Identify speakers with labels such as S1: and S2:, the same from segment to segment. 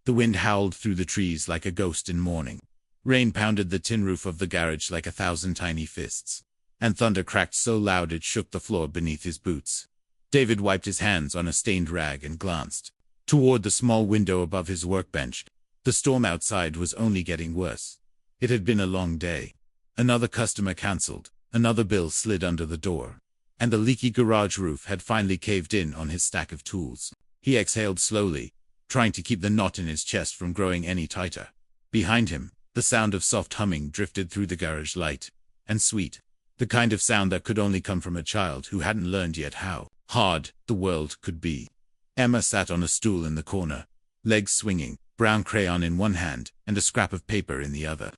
S1: The wind howled through the trees like a ghost in mourning. Rain pounded the tin roof of the garage like 1,000 tiny fists. And thunder cracked so loud it shook the floor beneath his boots. David wiped his hands on a stained rag and glanced toward the small window above his workbench. The storm outside was only getting worse. It had been a long day. Another customer cancelled, another bill slid under the door, and the leaky garage roof had finally caved in on his stack of tools. He exhaled slowly, trying to keep the knot in his chest from growing any tighter. Behind him, the sound of soft humming drifted through the garage, light and sweet, the kind of sound that could only come from a child who hadn't learned yet how hard the world could be. Emma sat on a stool in the corner, legs swinging, brown crayon in one hand and a scrap of paper in the other.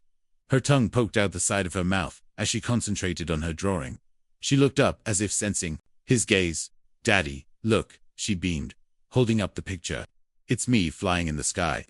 S1: Her tongue poked out the side of her mouth as she concentrated on her drawing. She looked up as if sensing his gaze. "Daddy, look," she beamed, holding up the picture. "It's me flying in the sky."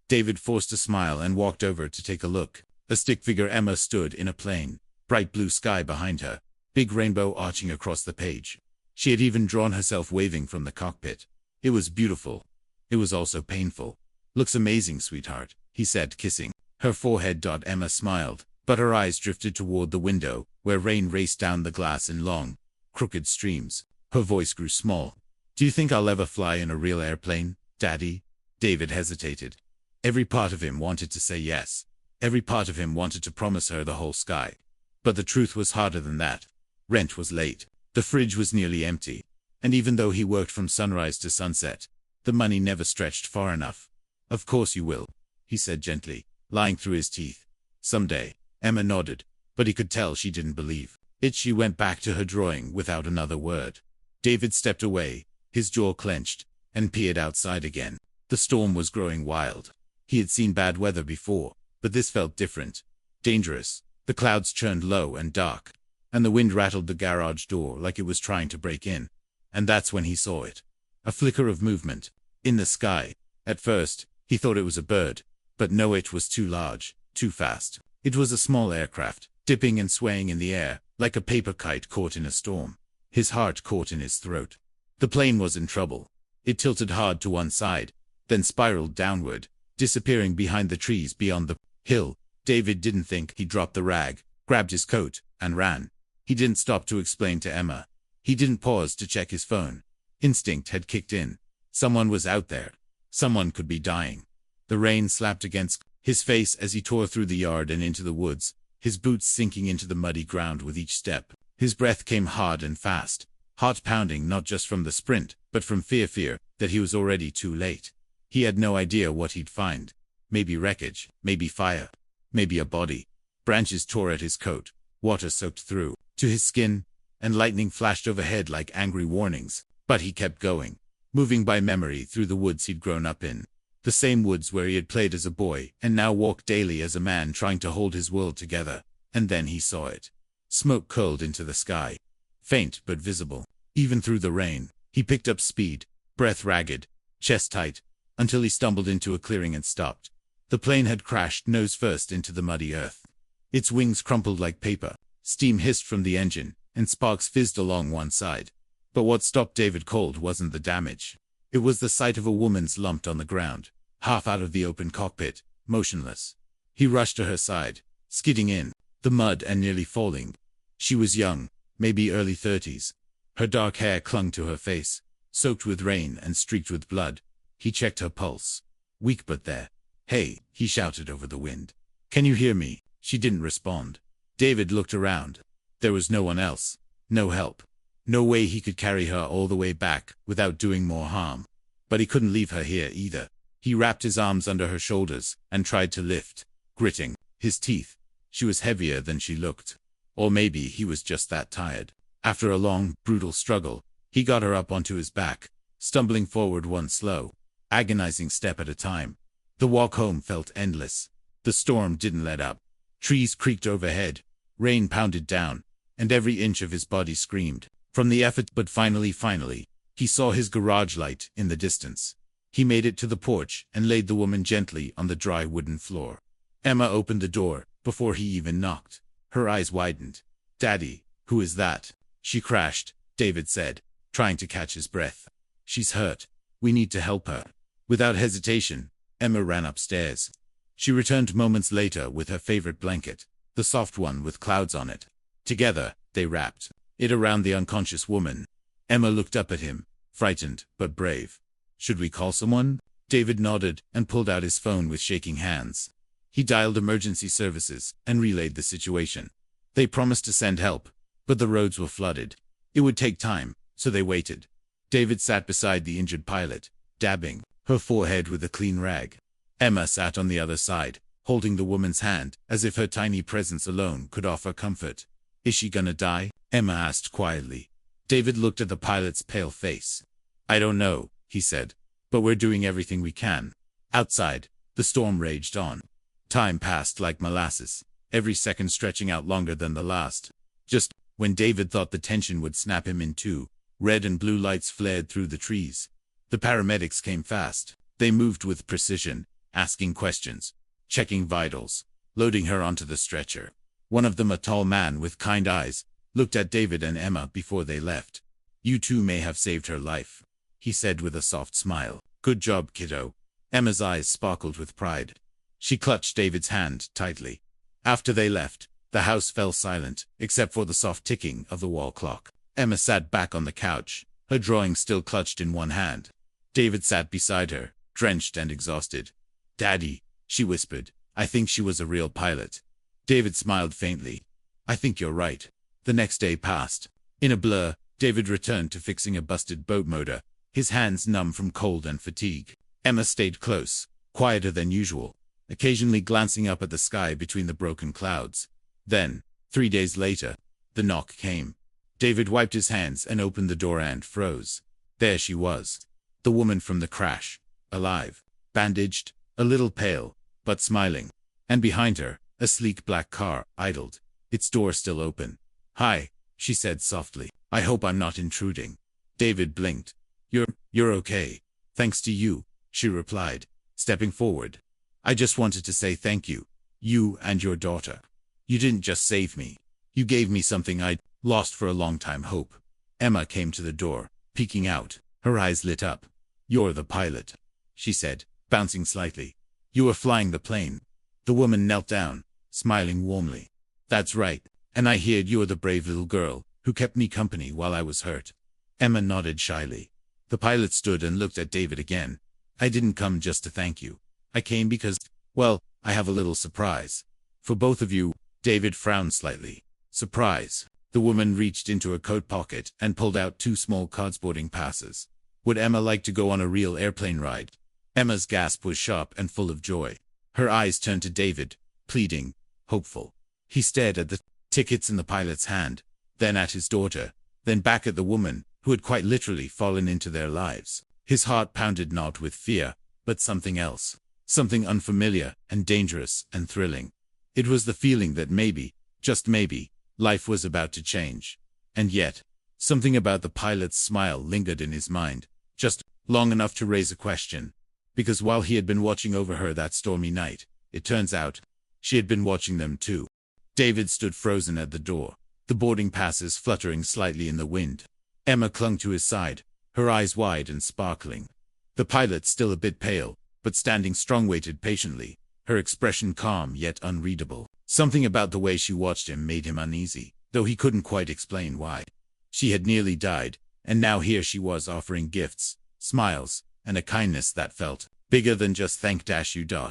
S1: David forced a smile and walked over to take a look. A stick figure Emma stood in a plain, bright blue sky behind her, big rainbow arching across the page. She had even drawn herself waving from the cockpit. It was beautiful. It was also painful. "Looks amazing, sweetheart," he said, kissing her forehead. Emma smiled, but her eyes drifted toward the window, where rain raced down the glass in long, crooked streams. Her voice grew small. "Do you think I'll ever fly in a real airplane, Daddy?" David hesitated. Every part of him wanted to say yes. Every part of him wanted to promise her the whole sky. But the truth was harder than that. Rent was late. The fridge was nearly empty. And even though he worked from sunrise to sunset, the money never stretched far enough. "Of course you will," he said gently, lying through his teeth. "Someday." Emma nodded, but he could tell she didn't believe it. She went back to her drawing without another word. David stepped away, his jaw clenched, and peered outside again. The storm was growing wild. He had seen bad weather before, but this felt different. Dangerous. The clouds churned low and dark, and the wind rattled the garage door like it was trying to break in. And that's when he saw it. A flicker of movement in the sky. At first, he thought it was a bird, but no, it was too large, too fast. It was a small aircraft, dipping and swaying in the air, like a paper kite caught in a storm. His heart caught in his throat. The plane was in trouble. It tilted hard to one side, then spiraled downward, disappearing behind the trees beyond the hill. David didn't think. He dropped the rag, grabbed his coat, and ran. He didn't stop to explain to Emma. He didn't pause to check his phone. Instinct had kicked in. Someone was out there. Someone could be dying. The rain slapped against his face as he tore through the yard and into the woods, his boots sinking into the muddy ground with each step. His breath came hard and fast, heart pounding, not just from the sprint, but from fear that he was already too late. He had no idea what he'd find. Maybe wreckage, maybe fire, maybe a body. Branches tore at his coat, water soaked through to his skin, and lightning flashed overhead like angry warnings. But he kept going, moving by memory through the woods he'd grown up in. The same woods where he had played as a boy and now walked daily as a man trying to hold his world together. And then he saw it. Smoke curled into the sky, faint but visible. Even through the rain, he picked up speed, breath ragged, chest tight, until he stumbled into a clearing and stopped. The plane had crashed nose first into the muddy earth. Its wings crumpled like paper, steam hissed from the engine, and sparks fizzed along one side. But what stopped David cold wasn't the damage. It was the sight of a woman slumped on the ground, half out of the open cockpit, motionless. He rushed to her side, skidding in the mud and nearly falling. She was young, maybe early 30s. Her dark hair clung to her face, soaked with rain and streaked with blood. He checked her pulse. Weak but there. "Hey," he shouted over the wind. "Can you hear me?" She didn't respond. David looked around. There was no one else. No help. No way he could carry her all the way back without doing more harm. But he couldn't leave her here either. He wrapped his arms under her shoulders and tried to lift, gritting his teeth. She was heavier than she looked. Or maybe he was just that tired. After a long, brutal struggle, he got her up onto his back, stumbling forward one slow, agonizing step at a time. The walk home felt endless. The storm didn't let up. Trees creaked overhead, rain pounded down, and every inch of his body screamed from the effort. But finally, he saw his garage light in the distance. He made it to the porch and laid the woman gently on the dry wooden floor. Emma opened the door before he even knocked. Her eyes widened. "Daddy, who is that?" "She crashed," David said, trying to catch his breath. "She's hurt. We need to help her." Without hesitation, Emma ran upstairs. She returned moments later with her favorite blanket, the soft one with clouds on it. Together, they wrapped it around the unconscious woman. Emma looked up at him, frightened but brave. "Should we call someone?" David nodded and pulled out his phone with shaking hands. He dialed emergency services and relayed the situation. They promised to send help, but the roads were flooded. It would take time, so they waited. David sat beside the injured pilot, dabbing her forehead with a clean rag. Emma sat on the other side, holding the woman's hand, as if her tiny presence alone could offer comfort. "Is she gonna die?" Emma asked quietly. David looked at the pilot's pale face. "I don't know," he said, "but we're doing everything we can." Outside, the storm raged on. Time passed like molasses, every second stretching out longer than the last. Just when David thought the tension would snap him in two, red and blue lights flared through the trees. The paramedics came fast. They moved with precision, asking questions, checking vitals, loading her onto the stretcher. One of them, a tall man with kind eyes, looked at David and Emma before they left. "You two may have saved her life," he said with a soft smile. "Good job, kiddo." Emma's eyes sparkled with pride. She clutched David's hand tightly. After they left, the house fell silent, except for the soft ticking of the wall clock. Emma sat back on the couch, her drawing still clutched in one hand. David sat beside her, drenched and exhausted. "Daddy," she whispered, "I think she was a real pilot." David smiled faintly. "I think you're right." The next day passed. In a blur, David returned to fixing a busted boat motor, his hands numb from cold and fatigue. Emma stayed close, quieter than usual, occasionally glancing up at the sky between the broken clouds. Then, 3 days later, the knock came. David wiped his hands and opened the door and froze. There she was, the woman from the crash, alive, bandaged, a little pale, but smiling. And behind her, a sleek black car idled, its door still open. "Hi," she said softly. "I hope I'm not intruding." David blinked. You're okay. Thanks to you," she replied, stepping forward. "I just wanted to say thank you. You and your daughter. You didn't just save me. You gave me something I'd lost for a long time, hope." Emma came to the door, peeking out, her eyes lit up. "You're the pilot," she said, bouncing slightly. "You were flying the plane." The woman knelt down, smiling warmly. "That's right, and I heard you're the brave little girl who kept me company while I was hurt." Emma nodded shyly. The pilot stood and looked at David again. "I didn't come just to thank you. I came because, well, I have a little surprise. For both of you." David frowned slightly. "Surprise." The woman reached into her coat pocket and pulled out 2 small cardboarding passes. "Would Emma like to go on a real airplane ride?" Emma's gasp was sharp and full of joy. Her eyes turned to David, pleading, hopeful. He stared at the tickets in the pilot's hand, then at his daughter, then back at the woman who had quite literally fallen into their lives. His heart pounded not with fear, but something else, something unfamiliar and dangerous and thrilling. It was the feeling that maybe, just maybe, life was about to change. And yet, something about the pilot's smile lingered in his mind, just long enough to raise a question. Because while he had been watching over her that stormy night, it turns out, she had been watching them too. David stood frozen at the door, the boarding passes fluttering slightly in the wind. Emma clung to his side, her eyes wide and sparkling. The pilot, still a bit pale, but standing strong, waited patiently, her expression calm yet unreadable. Something about the way she watched him made him uneasy, though he couldn't quite explain why. She had nearly died, and now here she was offering gifts, smiles, and a kindness that felt bigger than just thank you.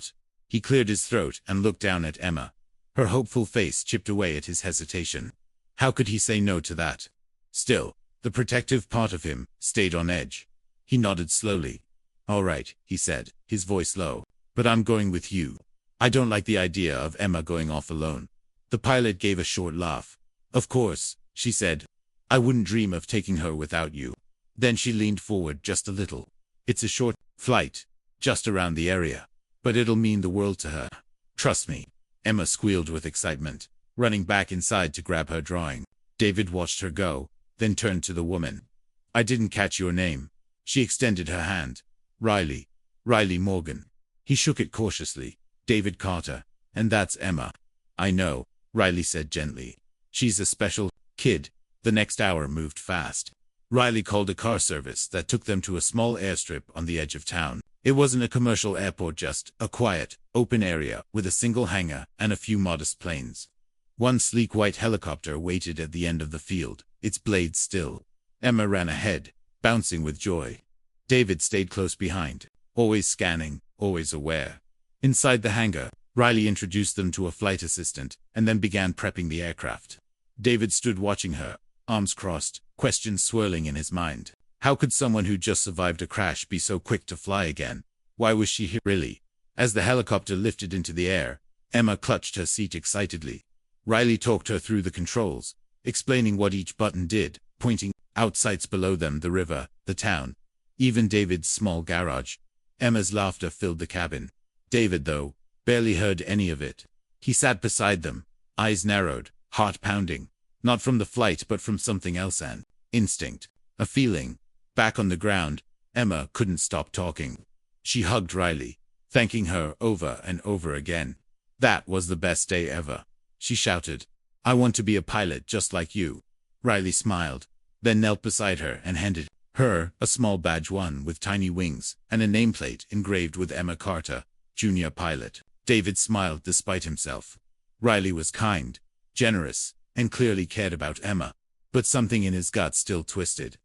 S1: He cleared his throat and looked down at Emma. Her hopeful face chipped away at his hesitation. How could he say no to that? Still, the protective part of him stayed on edge. He nodded slowly. "All right," he said, his voice low, "but I'm going with you. I don't like the idea of Emma going off alone." The pilot gave a short laugh. "Of course," she said. "I wouldn't dream of taking her without you." Then she leaned forward just a little. "It's a short flight, just around the area, but it'll mean the world to her. Trust me." Emma squealed with excitement, running back inside to grab her drawing. David watched her go, then turned to the woman. "I didn't catch your name." She extended her hand. "Riley. Riley Morgan." He shook it cautiously. "David Carter. And that's Emma." "I know," Riley said gently. "She's a special kid." The next hour moved fast. Riley called a car service that took them to a small airstrip on the edge of town. It wasn't a commercial airport, just a quiet, open area with a single hangar and a few modest planes. One sleek white helicopter waited at the end of the field, its blades still. Emma ran ahead, bouncing with joy. David stayed close behind, always scanning, always aware. Inside the hangar, Riley introduced them to a flight assistant and then began prepping the aircraft. David stood watching her, arms crossed, questions swirling in his mind. How could someone who just survived a crash be so quick to fly again? Why was she here really? As the helicopter lifted into the air, Emma clutched her seat excitedly. Riley talked her through the controls, explaining what each button did, pointing out sights below them, the river, the town, even David's small garage. Emma's laughter filled the cabin. David, though, barely heard any of it. He sat beside them, eyes narrowed, heart pounding, not from the flight but from something else, an instinct, a feeling. Back on the ground, Emma couldn't stop talking. She hugged Riley, thanking her over and over again. That was the best day ever. She shouted, "I want to be a pilot just like you." Riley smiled, then knelt beside her and handed her a small badge, one with tiny wings and a nameplate engraved with Emma Carter, Junior Pilot. David smiled despite himself. Riley was kind, generous, and clearly cared about Emma, but something in his gut still twisted.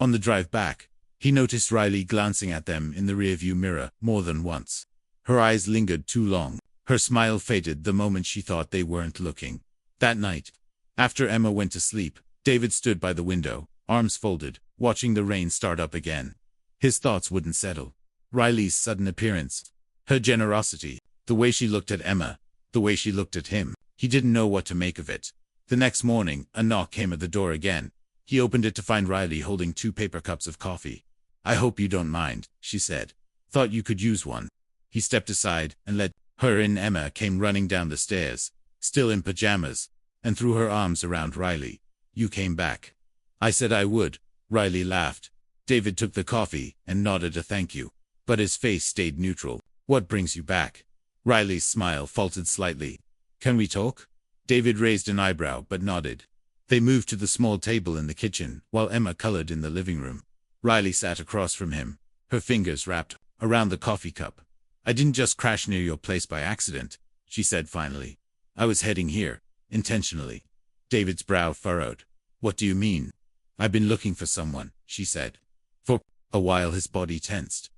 S1: On the drive back, he noticed Riley glancing at them in the rearview mirror more than once. Her eyes lingered too long. Her smile faded the moment she thought they weren't looking. That night, after Emma went to sleep, David stood by the window, arms folded, watching the rain start up again. His thoughts wouldn't settle. Riley's sudden appearance, her generosity, the way she looked at Emma, the way she looked at him. He didn't know what to make of it. The next morning, a knock came at the door again. He opened it to find Riley holding 2 paper cups of coffee. "I hope you don't mind," she said. "Thought you could use one." He stepped aside and let her in. Emma came running down the stairs, still in pajamas, and threw her arms around Riley. "You came back." "I said I would." Riley laughed. David took the coffee and nodded a thank you, but his face stayed neutral. "What brings you back?" Riley's smile faltered slightly. "Can we talk?" David raised an eyebrow but nodded. They moved to the small table in the kitchen, while Emma colored in the living room. Riley sat across from him, her fingers wrapped around the coffee cup. "I didn't just crash near your place by accident," she said finally. "I was heading here, intentionally." David's brow furrowed. "What do you mean?" "I've been looking for someone," she said. For a while his body tensed.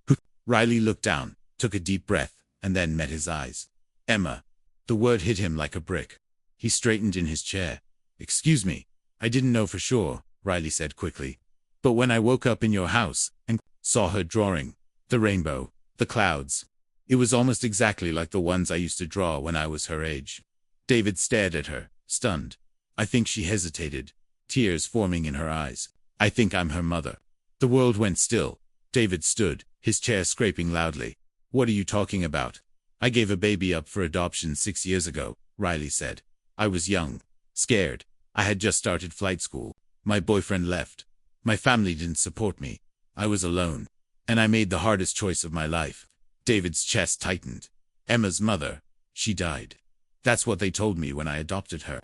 S1: Riley looked down, took a deep breath, and then met his eyes. "Emma." The word hit him like a brick. He straightened in his chair. "Excuse me, I didn't know for sure," Riley said quickly. "But when I woke up in your house and saw her drawing, the rainbow, the clouds, it was almost exactly like the ones I used to draw when I was her age." David stared at her, stunned. I think she hesitated, tears forming in her eyes. "I think I'm her mother." The world went still. David stood, his chair scraping loudly. "What are you talking about?" "I gave a baby up for adoption 6 years ago," Riley said. "I was young, scared. I had just started flight school. My boyfriend left. My family didn't support me. I was alone. And I made the hardest choice of my life." David's chest tightened. "Emma's mother. She died. That's what they told me when I adopted her."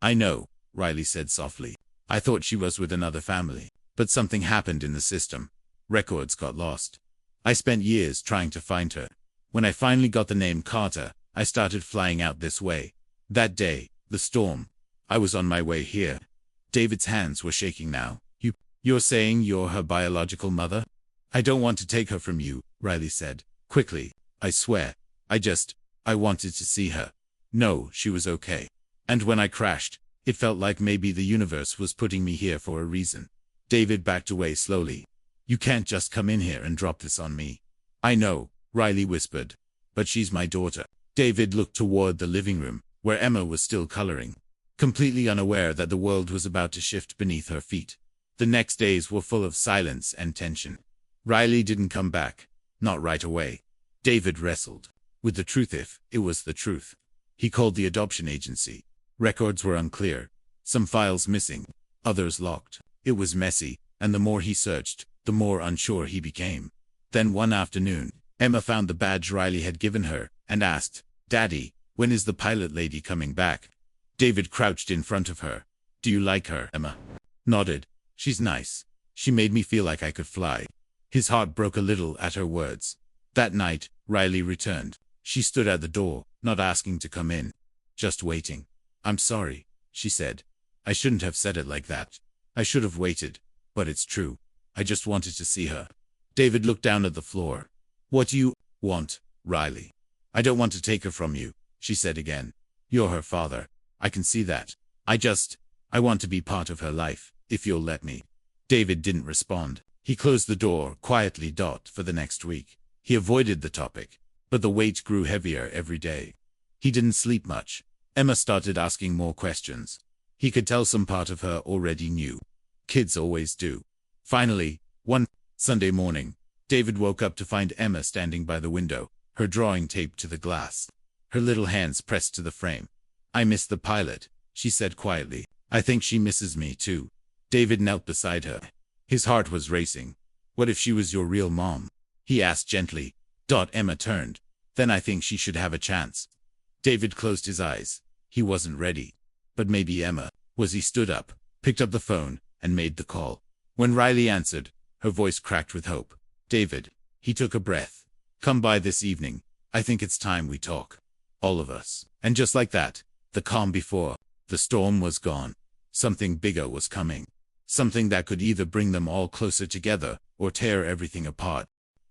S1: "I know," Riley said softly. "I thought she was with another family. But something happened in the system. Records got lost. I spent years trying to find her. When I finally got the name Carter, I started flying out this way. That day, the storm. I was on my way here." David's hands were shaking now. You're saying you're her biological mother?" "I don't want to take her from you," Riley said, quickly. "I swear. I wanted to see her. No, she was okay. And when I crashed, it felt like maybe the universe was putting me here for a reason." David backed away slowly. "You can't just come in here and drop this on me." "I know," Riley whispered. "But she's my daughter." David looked toward the living room, where Emma was still coloring, completely unaware that the world was about to shift beneath her feet. The next days were full of silence and tension. Riley didn't come back. Not right away. David wrestled with the truth, if it was the truth. He called the adoption agency. Records were unclear. Some files missing, others locked. It was messy, and the more he searched, the more unsure he became. Then one afternoon, Emma found the badge Riley had given her, and asked, "Daddy, when is the pilot lady coming back?" David crouched in front of her. "Do you like her?" Emma nodded. "She's nice. She made me feel like I could fly." His heart broke a little at her words. That night, Riley returned. She stood at the door, not asking to come in. Just waiting. "I'm sorry," she said. "I shouldn't have said it like that. I should have waited. But it's true. I just wanted to see her." David looked down at the floor. "What do you want, Riley?" "I don't want to take her from you," she said again. "You're her father. I can see that. I want to be part of her life, if you'll let me." David didn't respond. He closed the door quietly. For the next week, he avoided the topic, but the weight grew heavier every day. He didn't sleep much. Emma started asking more questions. He could tell some part of her already knew. Kids always do. Finally, one Sunday morning, David woke up to find Emma standing by the window, her drawing taped to the glass, her little hands pressed to the frame. "I miss the pilot," she said quietly. "I think she misses me too." David knelt beside her. His heart was racing. "What if she was your real mom?" he asked gently. Emma turned. "Then I think she should have a chance." David closed his eyes. He wasn't ready. But maybe Emma was. He stood up, picked up the phone, and made the call. When Riley answered, her voice cracked with hope. "David." He took a breath. "Come by this evening. I think it's time we talk. All of us." And just like that, the calm before the storm was gone. Something bigger was coming. Something that could either bring them all closer together or tear everything apart.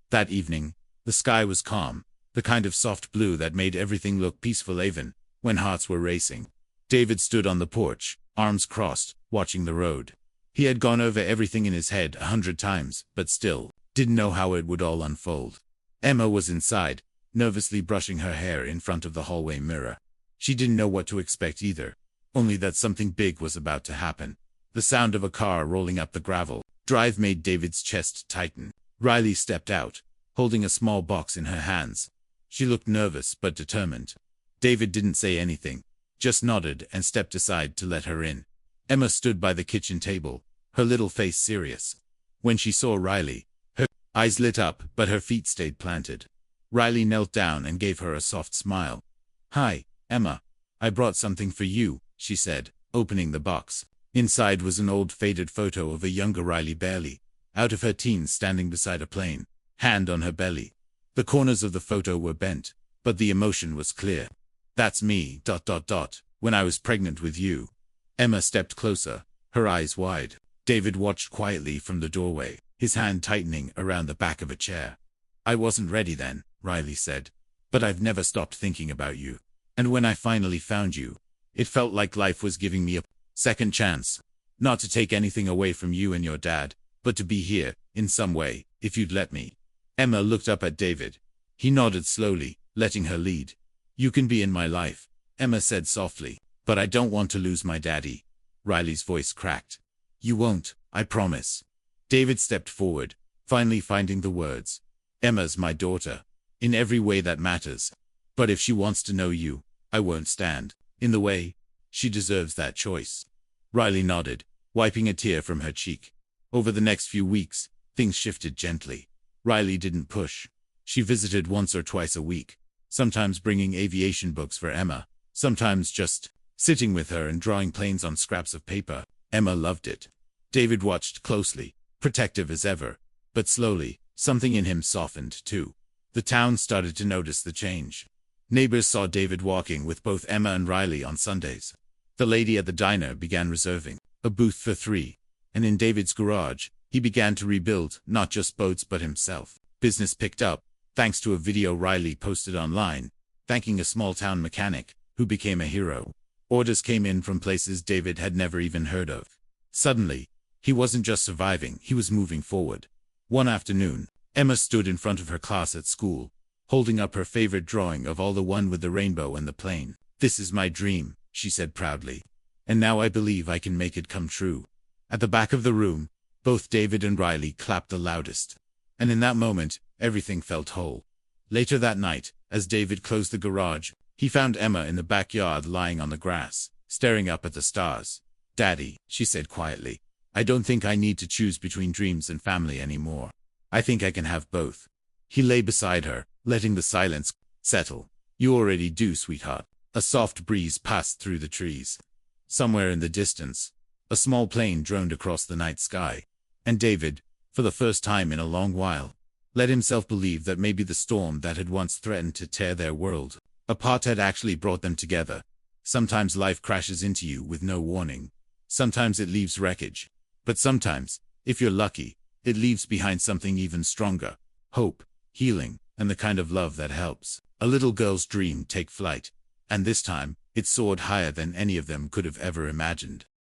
S1: That evening, the sky was calm, the kind of soft blue that made everything look peaceful even when hearts were racing. David stood on the porch, arms crossed, watching the road. He had gone over everything in his head 100 times, but still didn't know how it would all unfold. Emma was inside, nervously brushing her hair in front of the hallway mirror. She didn't know what to expect either, only that something big was about to happen. The sound of a car rolling up the gravel drive made David's chest tighten. Riley stepped out, holding a small box in her hands. She looked nervous but determined. David didn't say anything, just nodded and stepped aside to let her in. Emma stood by the kitchen table, her little face serious. When she saw Riley, her eyes lit up, but her feet stayed planted. Riley knelt down and gave her a soft smile. "Hi, Emma. I brought something for you," she said, opening the box. Inside was an old faded photo of a younger Riley barely out of her teens standing beside a plane, hand on her belly. The corners of the photo were bent, but the emotion was clear. "That's me, when I was pregnant with you." Emma stepped closer, her eyes wide. David watched quietly from the doorway, his hand tightening around the back of a chair. "I wasn't ready then," Riley said, "but I've never stopped thinking about you. And when I finally found you, it felt like life was giving me a second chance. Not to take anything away from you and your dad, but to be here, in some way, if you'd let me." Emma looked up at David. He nodded slowly, letting her lead. "You can be in my life," Emma said softly, "but I don't want to lose my daddy." Riley's voice cracked. "You won't, I promise." David stepped forward, finally finding the words. "Emma's my daughter, in every way that matters. But if she wants to know you, I won't stand in the way. She deserves that choice." Riley nodded, wiping a tear from her cheek. Over the next few weeks, things shifted gently. Riley didn't push. She visited once or twice a week, sometimes bringing aviation books for Emma, sometimes just sitting with her and drawing planes on scraps of paper. Emma loved it. David watched closely, protective as ever, but slowly, something in him softened too. The town started to notice the change. Neighbors saw David walking with both Emma and Riley on Sundays. The lady at the diner began reserving a booth for 3, and in David's garage, he began to rebuild not just boats but himself. Business picked up, thanks to a video Riley posted online, thanking a small-town mechanic, who became a hero. Orders came in from places David had never even heard of. Suddenly, he wasn't just surviving, he was moving forward. One afternoon, Emma stood in front of her class at school, holding up her favorite drawing of all the one with the rainbow and the plane. "This is my dream," she said proudly. "And now I believe I can make it come true." At the back of the room, both David and Riley clapped the loudest. And in that moment, everything felt whole. Later that night, as David closed the garage, he found Emma in the backyard lying on the grass, staring up at the stars. "Daddy," she said quietly, "I don't think I need to choose between dreams and family anymore. I think I can have both." He lay beside her, letting the silence settle. "You already do, sweetheart." A soft breeze passed through the trees. Somewhere in the distance, a small plane droned across the night sky. And David, for the first time in a long while, let himself believe that maybe the storm that had once threatened to tear their world apart had actually brought them together. Sometimes life crashes into you with no warning. Sometimes it leaves wreckage. But sometimes, if you're lucky, it leaves behind something even stronger: hope, healing, and the kind of love that helps a little girl's dream take flight. And this time, it soared higher than any of them could have ever imagined.